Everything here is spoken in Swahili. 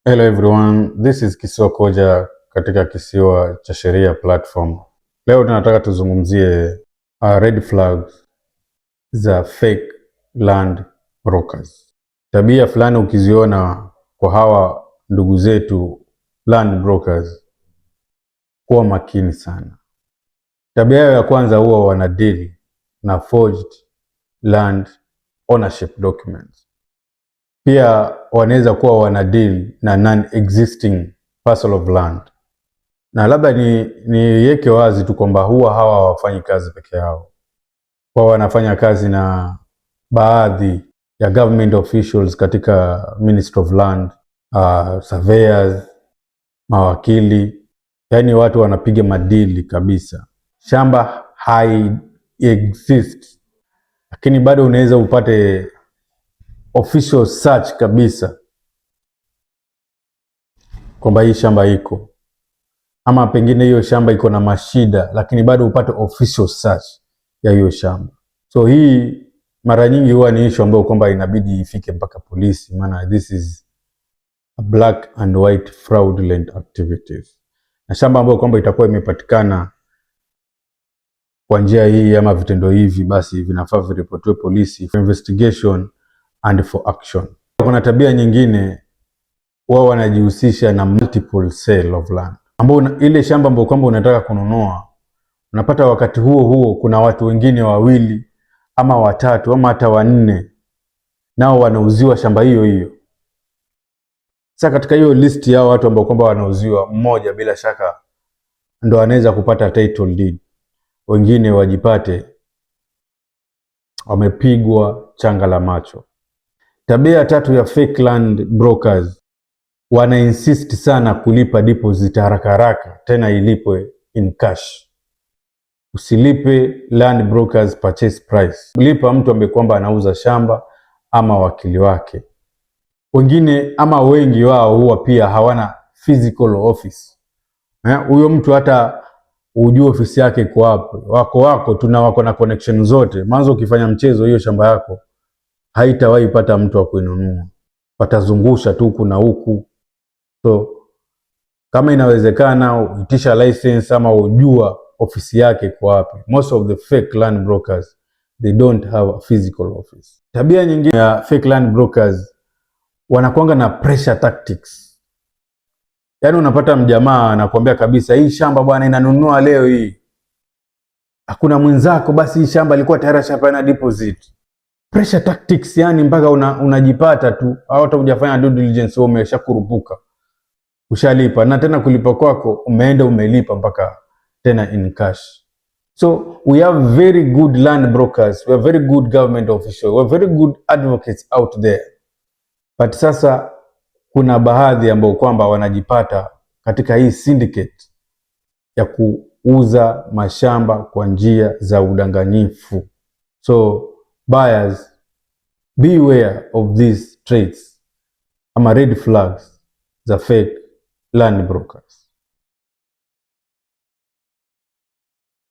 Hello everyone, this is Kisiwa Koja katika Kisiwa cha Sheria Platform. Leo tunataka tuzungumzie red flags za fake land brokers. Tabia fulani ukiziona kwa hawa ndugu zetu land brokers, kuwa makini sana. Tabia yao ya kwanza, huwa wanadeal na forged land ownership documents. Pia wanaweza kuwa wanadeal na non-existing parcel of land. Na labda niweke wazi tu kwamba huwa hawa hawafanyi kazi peke yao. Kwa wanafanya kazi na baadhi ya government officials katika Ministry of Land, surveyors, mawakili, yaani watu wanapiga madili kabisa. Shamba hai exist, lakini bado unaweza upate official search kabisa kwamba hii shamba iko, ama pengine hiyo shamba iko na mashida, lakini bado upate official search ya hiyo shamba. So hii mara nyingi huwa ni issue ambayo kwamba inabidi ifike mpaka polisi, maana this is a black and white fraudulent activities. Na shamba ambayo kwamba itakuwa imepatikana kwa njia hii ama vitendo hivi, basi vinafaa viripotiwe polisi for investigation and for action. Kuna tabia nyingine, wao wanajihusisha na multiple sale of land, ambao ile shamba ambayo kwamba unataka kununua, unapata wakati huo huo kuna watu wengine wawili ama watatu ama hata wanne nao wanauziwa shamba hiyo hiyo. Sasa katika hiyo list yao watu ambao kwamba wanauziwa, mmoja bila shaka ndo anaweza kupata title deed, wengine wajipate wamepigwa changa la macho. Tabia tatu ya fake land brokers, wana insist sana kulipa deposit haraka haraka, tena ilipwe in cash. Usilipe land brokers purchase price, lipa mtu ambaye kwamba anauza shamba ama wakili wake. Wengine ama wengi wao huwa pia hawana physical office. Huyo mtu hata ujue ofisi yake iko wapi, wako wako na connection zote. Mwanzo ukifanya mchezo, hiyo shamba yako haitawahi pata mtu wa kuinunua, watazungusha tu huku na huku. So kama inawezekana uitisha license ama ujua ofisi yake kwa wapi. Most of the fake land brokers, they don't have a physical office. Tabia nyingine ya fake land brokers, wanakuanga na pressure tactics. Yaani unapata mjamaa anakuambia kabisa, hii shamba bwana inanunua leo hii, hakuna mwenzako, basi hii shamba ilikuwa tayari shapana deposit. Pressure tactics, yani mpaka unajipata tu hata hujafanya due diligence, wewe umeshakurupuka, ushalipa, na tena kulipa kwako umeenda umelipa mpaka tena in cash. So we have very good land brokers, we have very good government officials, we have very good advocates out there. But sasa kuna baadhi ambao kwamba wanajipata katika hii syndicate ya kuuza mashamba kwa njia za udanganyifu. So buyers, beware of these traits ama red flags za fake land brokers.